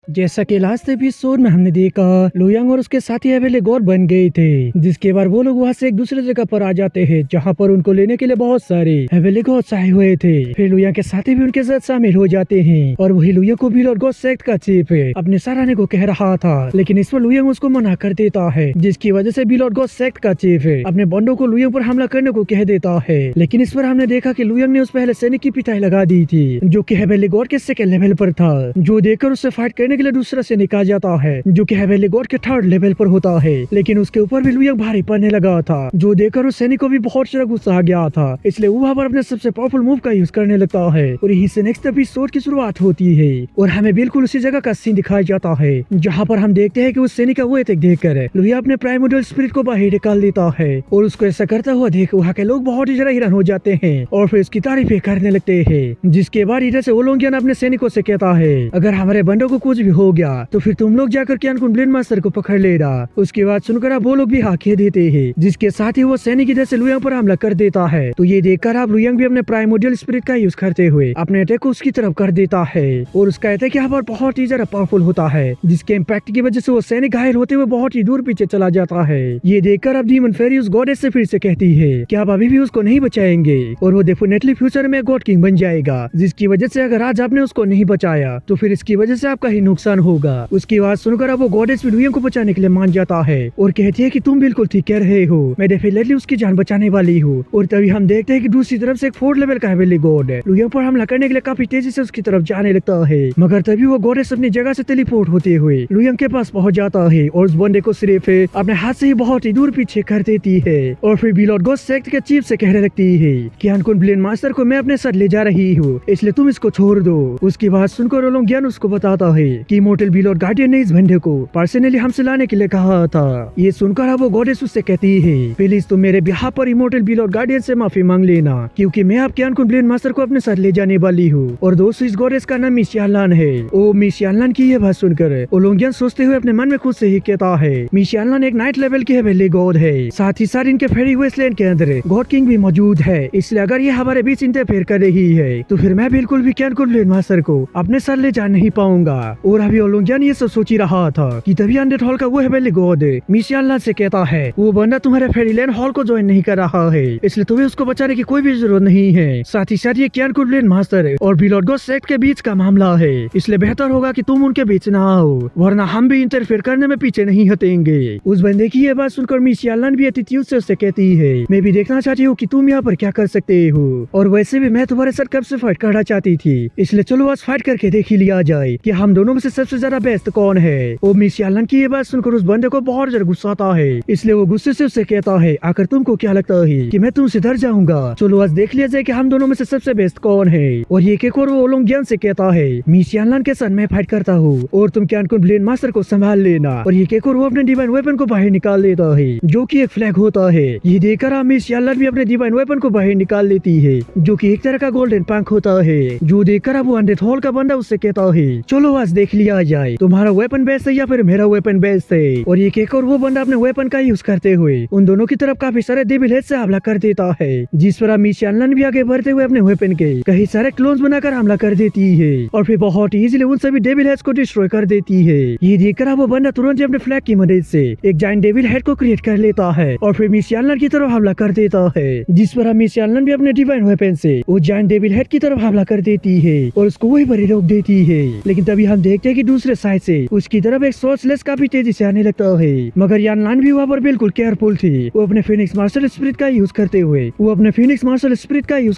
जैसा कि last episode में हमने देखा, लुयांग और उसके साथी हवेली गौर बन गए थे, जिसके बाद वो लोग वहाँ से एक दूसरे जगह पर आ जाते हैं जहाँ पर उनको लेने के लिए बहुत सारे हवेली गौर उत्साही हुए थे। फिर लुयांग के साथी भी उनके साथ शामिल हो जाते हैं और वही लुयांग को भी लॉर्ड गॉड सेक्ट का चीफ अपने सराहने को कह रहा था, लेकिन इस पर लुयांग उसको मना कर देता है, जिसकी वजह से भी लॉर्ड गॉड सेक्ट का चीफ अपने बंदों को लुयांग पर हमला करने को कह देता है। लेकिन इस पर हमने देखा कि लुयांग ने उस पहले सैनिक की पिटाई लगा दी थी जो कि हवेली गॉड के सेकंड लेवल पर था, जो देखकर उससे फाइट करने के लिए दूसरा सैनिक आ जाता है जो कि हवेली गॉड के थर्ड लेवल पर होता है। लेकिन उसके ऊपर भी लुयांग भारी पड़ने लगा था, जो देखकर उस सैनिक को भी बहुत ज्यादा गुस्सा आ गया था, इसलिए वो वहाँ पर अपने सबसे पावरफुल मूव का यूज करने लगता है और यहीं से नेक्स्ट एपिसोड की शुरुआत होती है और हमें बिल्कुल उसी जगह का सीन दिखाया जाता है जहाँ पर हम देखते हैं कि उस सैनिक का वो अटैक देखकर लुयांग अपने प्राइमोर्डियल स्पिरिट को बाहर निकाल देता है और उसको ऐसा करता हुआ देख वहाँ के लोग बहुत ही ज्यादा हैरान हो जाते हैं और फिर उसकी तारीफें करने लगते हैं। जिसके बाद इधर से ओलोंगियन अपने सैनिकों से कहता है, अगर हमारे बंदों को कुछ भी हो गया तो फिर तुम लोग जाकर क्यान-कुन ब्लेड मास्टर को पकड़ लेना। उसके बाद सुनकर आप वो लोग भी हाके देते हैं, जिसके साथ ही वो सैनिक इधर से लुयांग पर हमला कर देता है। तो ये देखकर आप लुयांग भी अपने प्राइमोर्डियल स्पिरिट का यूज करते हुए अपने अटैक को उसकी तरफ कर देता है और उसका अटैक यहाँ पर बहुत ही ज्यादा पावरफुल होता है, जिसके इम्पैक्ट की वजह से वो सैनिक घायल होते हुए बहुत ही दूर पीछे चला जाता है। ये देखकर अब डीमन फेरी उस गॉडेस से फिर से कहती है कि आप अभी भी उसको नहीं बचाएंगे और वो डेफिनेटली फ्यूचर में गॉड किंग बन जाएगा, जिसकी वजह से अगर आज आपने उसको नहीं बचाया तो फिर इसकी वजह से आपका ही नुकसान होगा। उसकी बात सुनकर अब वो गॉडेस भी लुयांग को बचाने के लिए मान जाता है और कहती है कि तुम बिल्कुल ठीक कह रहे हो, मैं डेफिनेटली उसकी जान बचाने वाली हूँ। और तभी हम देखते हैं कि दूसरी तरफ से एक 4th लेवल का हवेली गॉड लुयांग पर हमला करने के लिए काफी तेजी से उसकी तरफ जाने लगता है, मगर तभी वो गॉडेस अपनी जगह से टेलीपोर्ट होते हुए लुयांग के पास पहुंच जाता है और उस बंदे को सिर्फ अपने हाथ से ही बहुत ही दूर पीछे कर देती है और फिर भी लॉर्ड गॉड सेक्ट के चीफ से कहने लगती है कि क्यान-कुन ब्लेड मास्टर को मैं अपने साथ ले जा रही हूँ, इसलिए तुम इसको छोड़ दो। उसकी बात सुनकर ओलोंगियन उसको बताता है कि इमॉर्टल लॉर्ड गार्डियन ने इस बंदे को पर्सनली हमसे लाने के लिए कहा था। ये सुनकर अब वो गॉडेस उससे कहती है, प्लीज तुम मेरे बिहाफ पर इमॉर्टल लॉर्ड गार्डियन से माफी मांग लेना, क्योंकि मैं आप क्यान-कुन ब्लेड मास्टर को अपने साथ ले जाने वाली हूँ। और दोस्तों इस गॉडेस का नाम मिस यानलान है। ओ मिस यानलान की ये बात सुनकर ओलोंगियन सोचते हुए अपने मन में खुद से ही कहता है, मिस यानलान एक नाइट लेवल की हवेली गॉड है, साथ ही साथ इनके फेरी वेस्टलैंड के अंदर गॉड किंग भी मौजूद है, इसलिए अगर ये हमारे बीच इंटरफेयर कर रही है तो फिर मैं बिल्कुल भी क्यान-कुन ब्लेड मास्टर को अपने साथ ले जा नहीं पाऊंगा। और अभी ओलोंगियन ये सब सोच ही रहा था कि तभी अंडर हॉल का वो हवेली गॉड मिस यानलान से कहता है, वो बंदा तुम्हारे फेरीलैंड हॉल को ज्वाइन नहीं कर रहा है, इसलिए तुम्हें उसको बचाने की कोई भी जरूरत नहीं है। साथ ही साथ ये क्यान-कुन ब्लेड मास्टर और लॉर्ड गॉड सेक्ट के बीच का मामला है, इसलिए बेहतर होगा कि तुम उनके बीच ना आओ, वरना हम भी इंटरफेयर करने में पीछे नहीं हटेंगे। उस बंदे की ये बात सुनकर मिस यानलान भी एटीट्यूड से उससे कहती है, मैं भी देखना चाहती हूँ कि तुम यहाँ पर क्या कर सकते हो, और वैसे भी मैं तुम्हारे साथ कब से फाइट करना चाहती थी, इसलिए चलो आज फाइट करके देख ही लिया जाए कि हम दोनों में से सबसे ज्यादा बेस्ट कौन है। वो मिस यानलान की ये बात सुनकर उस बंदे को बहुत ज्यादा गुस्सा आता है, इसलिए वो गुस्से से उससे कहता है, आखिर तुमको क्या लगता है कि मैं तुमसे डर जाऊंगा, चलो आज देख लिया जाए कि हम दोनों में से सबसे बेस्ट कौन है। और ये एक और वो ओलोंगियन से कहता है, मिस यानलान के साथ मैं फाइट करता हूँ और तुम क्यान-कुन ब्लेड मास्टर को संभाल लेना। और ये एक और वो अपने डिवाइन वेपन को बाहर निकाल लेता है जो कि एक फ्लैग होता है। ये देखकर मिस यानलान भी अपने डिवाइन वेपन को बाहर निकाल लेती है जो कि एक तरह का गोल्डन पंख होता है, जो देखकर अब वो अंडर हॉल का बंदा उससे कहता है, चलो आज देख लिया जाए तुम्हारा वेपन बेस्ट है या फिर मेरा वेपन बेस्ट है। और ये एक और वो बंदा अपने वेपन का यूज करते हुए उन दोनों की तरफ काफी सारे डेविल हेड से हमला कर देता है, जिस पर मिस यानलान भी आगे बढ़ते हुए अपने वेपन के कई सारे क्लोन्स बनाकर हमला कर देती है और फिर बहुत इजीली उन सभी डेविल हेड्स को डिस्ट्रॉय कर देती है। ये देखकर वो बंदा तुरंत ही अपने फ्लैग की मदद से एक जायंट डेविल हेड को क्रिएट कर लेता है और फिर मिस यानलान की तरफ हमला कर देता है, जिस पर मिस यानलान भी अपने डिवाइन वेपन से वो जायंट डेविल हेड की तरफ हमला कर देती है और उसको वही पर रोक देती है। लेकिन तभी हम देखते हैं कि दूसरे साइड से उसकी तरफ एक सोर्सलेस काफी तेजी से आने लगता है, मगर यानलान भी वहाँ पर बिल्कुल केयरफुल थी। वो अपने फिनिक्स मार्शल स्पिरिट का यूज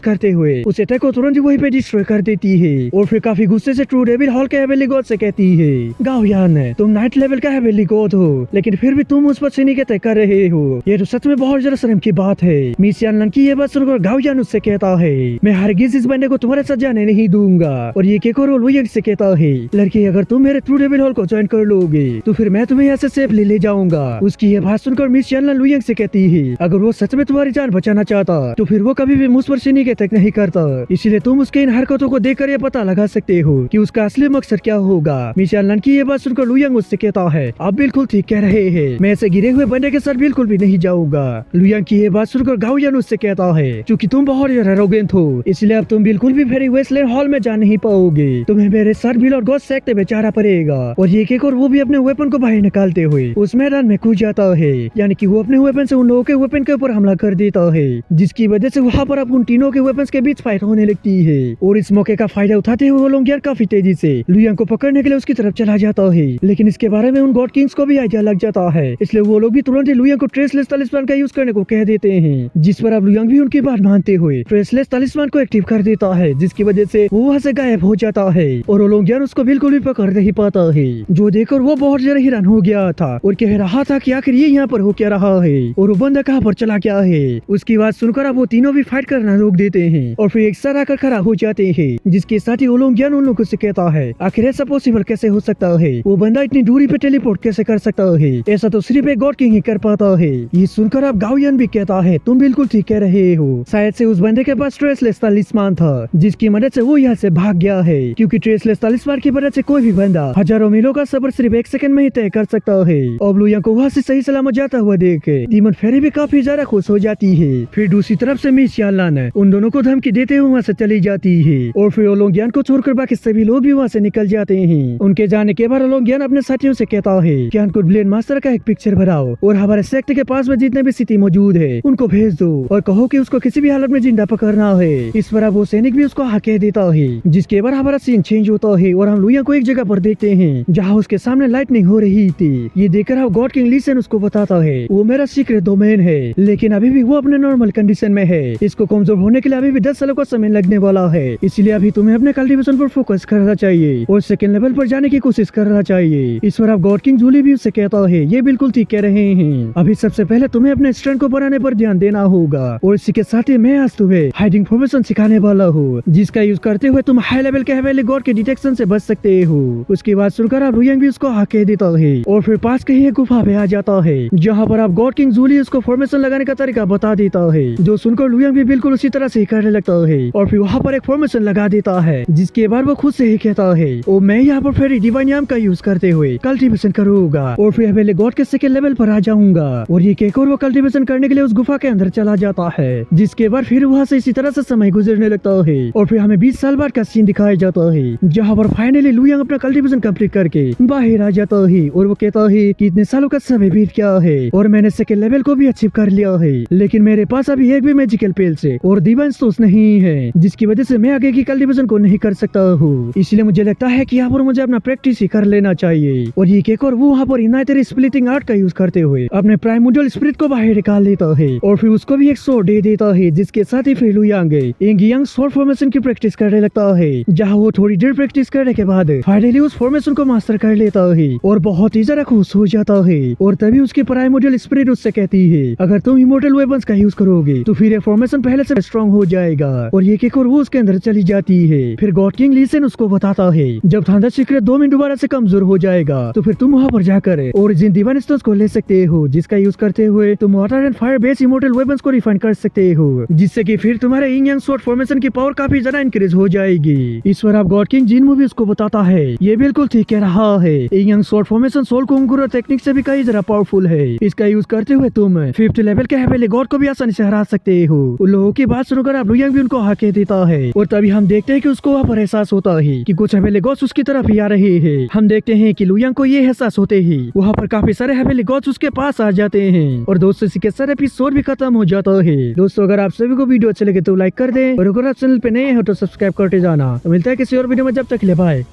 करते हुए उस अटैक को तुरंत ही वहीं पे डिस्ट्रॉय कर देती है और फिर काफी गुस्से से ट्रू डेविल हॉल के हवेली गॉड से कहती है, गाओयान तुम नाइट लेवल का हवेली गॉड हो, लेकिन फिर भी तुम उस पर सैनिक अटैक कर रहे हो, ये तो सच में बहुत ज्यादा शर्म की बात है। मिस यानलान की ये बात सुनकर गाओयान उससे कहता है, मैं हरगिज इस बंदे को तुम्हारे साथ जाने नहीं दूंगा। और ये केको लुयांग से कहता है, लड़की अगर तुम मेरे ट्रू डेविल हॉल को ज्वाइन कर लोगे तो फिर मैं तुम्हें यहाँ से सेफली ले जाऊंगा। उसकी ये बात सुनकर मिस यानलान लुयांग से कहती है, अगर वो सच में तुम्हारी जान बचाना चाहता तो फिर वो कभी भी मुझ पर सैनिक अटैक नहीं करता, इसलिए तुम उसके इन हरकतों को देखकर ये पता लगा सकते हो कि उसका असली मकसद क्या होगा। मिस यानलान की ये बात सुनकर लुयांग उससे कहता है, आप बिल्कुल ठीक कह रहे हैं, मैं ऐसे गिरे हुए बंदे के साथ बिल्कुल भी नहीं जाऊंगा। लुयांग की ये बात सुनकर गाओयान उससे कहता है, क्योंकि तुम बहुत एरोगेंट हो, इसलिए अब तुम बिल्कुल भी फेरी वेस्टलैंड हॉल में जा नहीं पाओगे, तुम्हें मेरे साथ भी लॉर्ड गॉड सेक्ट बेचारा पड़ेगा। और ये केक और वो भी अपने वेपन को बाहर निकालते हुए उस मैदान में कूद जाता है, यानी कि वो अपने वेपन से उन लोगों के वेपन के ऊपर हमला कर देता है, जिसकी वजह से वहाँ पर अब उन तीनों के वेपन के बीच फाइट होने लगती है। और इस मौके का फायदा उठाते हुए वो लोग यार काफी तेजी से लुयांग को पकड़ने के लिए उसकी तरफ चला जाता है। लेकिन इसके बारे में उन गॉड किंग्स को भी आइडिया लग जाता है, इसलिए वो लोग भी तुरंत ही लुयांग को ट्रेसलेस तलिस्मान का यूज करने को कह देते हैं, जिस पर अब लुयांग भी उनकी बात मानते हुए ट्रेसलेस तलिस्मान को एक्टिव कर देता है, जिसकी वजह से वो वहाँ से गायब हो जाता है। और वो लोग यार उसको बिल्कुल भी पकड़ नहीं पाता है, जो देखकर वो बहुत ज्यादा हैरान हो गया था और कह रहा था कि आखिर ये यहाँ पर हो क्या रहा है और वो बंदा कहाँ पर चला गया है। उसकी बात सुनकर अब वो तीनों भी फाइट करना रोक देते हैं और फिर एक साथ आकर खड़ा हो जाते हैं, जिसके साथ ही वो लोग ज्ञान उन लोगों से कहता है आखिर ऐसा पॉसिबल कैसे हो सकता है, वो बंदा इतनी दूरी पे टेलीपोर्ट कैसे कर सकता है, ऐसा तो सिर्फ एक गॉड किंग ही कर पाता है। ये सुनकर अब गाओयान भी कहता है तुम बिल्कुल ठीक कह रहे हो, शायद से उस बंदे के पास ट्रेसलेस तलिस्मान था, जिसकी मदद से वो यहाँ से भाग गया है, क्योंकि ट्रेसलेस तलिस्मान की मदद से कोई भी बंदा हजारों मीलों का सफर सिर्फ एक सेकंड में ही तय कर सकता है। अब लुयांग को वहाँ से सही सलामत जाता हुआ देख डीमन फेरी भी काफी ज्यादा खुश हो जाती है। फिर दूसरी तरफ से मिस यानलान उन दोनों को धमकी देते हुए वहाँ से चली जाती है और फिर वो लोग ज्ञान को छोड़कर बाकी सभी लोग भी वहाँ से निकल जाते हैं। उनके जाने के बाद लोग ज्ञान अपने साथियों से कहता है ज्ञान को ब्लेड मास्टर का एक पिक्चर बनाओ और हमारे सेक्टर के पास में जितने भी सिटी मौजूद है उनको भेज दो और कहो कि उसको किसी भी हालत में जिंदा पकड़ना है। इस पर अब वो सैनिक भी उसको हाँ कह देता है, जिसके बाद हमारा सीन चेंज होता है और हम लुयांग को एक जगह पर देखते हैं जहाँ उसके सामने लाइटनिंग हो रही थी। ये देखकर अब गॉड किंग ली सेन उसको बताता है वो मेरा सीक्रेट डोमेन है, लेकिन अभी भी वो अपने नॉर्मल कंडीशन में है, इसको कमजोर होने के लिए अभी भी 10 सालों का समय लगने वाला है, इसलिए अभी तुम्हें अपने कल्टीवेशन पर फोकस करना चाहिए और सेकंड लेवल पर जाने की कोशिश करना चाहिए। इस पर अब गॉड किंग जूली भी उससे कहता है ये बिल्कुल ठीक कह रहे हैं, अभी सबसे पहले तुम्हें अपने स्ट्रेंथ को बढ़ाने पर ध्यान देना होगा और इसी के साथ ही मैं आज तुम्हें हाइडिंग फॉर्मेशन सिखाने वाला हूँ, जिसका यूज करते हुए तुम हाई लेवल के हवेली गॉड के डिटेक्शन से बच सकते हो। उसकी बात सुनकर अब लुयांग भी उसको हाँ कह देता है और फिर पास के ही एक गुफा पे आ जाता है, जहाँ पर अब गॉड किंग जूली उसको फॉर्मेशन लगाने का तरीका बता देता है, जो सुनकर लुयांग भी बिल्कुल उसी तरह से करने लगता है और फिर वहाँ पर एक फॉर्मेशन लगा देता है, जिसके बाद वो खुद से ही कहता है ओ मैं यहाँ पर फेरी डिवाइन याम का यूज करते हुए कल्टीवेशन करूंगा और फिर हवेली गॉड के सेकंड लेवल पर आ जाऊंगा। और ये कहकर वो कल्टीवेशन करने के लिए उस गुफा के अंदर चला जाता है, जिसके बाद फिर वहाँ से इसी तरह से समय गुजरने लगता है और फिर हमें 20 साल बाद का सीन दिखाया जाता है, जहाँ पर फाइनली लुयांग अपना कल्टीवेशन कंप्लीट करके बाहर आ जाता है और वो कहता है कि इतने सालों का समय बीत गया है और मैंने सेकंड लेवल को भी अचीव कर लिया है, लेकिन मेरे पास अभी एक भी मैजिकल पेल से और डिवाइन सोर्स नहीं है, जिसकी वजह से मैं आगे की कल्टीवेशन को नहीं कर सकता हूँ। इसलिए मुझे लगता है कि यहाँ पर मुझे अपना प्रैक्टिस ही कर लेना चाहिए। और ये केक और वो वहाँ पर यूनाइटेड स्प्लिटिंग आर्ट का यूज करते हुए अपने प्राइमोर्डियल स्पिरिट को बाहर निकाल लेता है और फिर उसको भी एक स्वॉर्ड दे देता है, जिसके साथ ही फिर लुयांग यंग स्वॉर्ड फॉर्मेशन की प्रैक्टिस करने लगता है, जहाँ वो थोड़ी देर प्रैक्टिस करने के बाद फाइनली उस फॉर्मेशन को मास्टर कर लेता है और बहुत ही ज्यादा खुश हो जाता है। और तभी उसकी प्राइमोर्डियल स्पिरिट उससे कहती है अगर तुम इमोर्टल वेपन्स का यूज करोगे तो फिर ये फॉर्मेशन पहले से स्ट्रॉन्ग हो जाएगा। और ये केक और वो उसके अंदर चली जाती है। फिर गॉड किंग ली सेन उसको बताता है जब थंडर सीक्रेट 2 मिनट दोबारा से कमजोर हो जाएगा तो फिर तुम वहाँ पर जाकर ओरिजिन डिवाइन स्टोन्स को ले सकते हो, जिसका यूज करते हुए तुम water and fire based immortal weapons को रिफाइन कर सकते हो, जिससे कि फिर तुम्हारे यिंग यांग स्वॉर्ड फॉर्मेशन की पावर काफी ज्यादा इंक्रीज हो जाएगी। इस पर आप गॉड किंग जिन भी उसको बताता है ये बिल्कुल ठीक कह रहा है, यिंग यांग स्वॉर्ड फॉर्मेशन सोल कुंगुरो टेक्निक से भी कई ज्यादा पावरफुल है, इसका यूज करते हुए तुम 5th लेवल के हवेली गॉड को भी आसानी से हरा सकते हो। उन लोगों की बात सुनकर अब लुयांग भी उनको हके देता है और तभी हम देखते हैं कि उसको वहाँ पर एहसास होता है कि कुछ हवेली गॉड्स उसकी तरफ ही आ रहे हैं। हम देखते हैं कि लुयांग को ये एहसास होते ही वहाँ पर काफी सारे हवेली गॉड्स उसके पास आ जाते हैं और दोस्तों इसी के सारे एपिसोड भी खत्म हो जाता है। दोस्तों अगर आप सभी को वीडियो अच्छे लगे तो लाइक कर दें और अगर आप चैनल पे नए हो तो सब्सक्राइब करते जाना। तो मिलता है किसी और वीडियो में, जब तक ले बाय।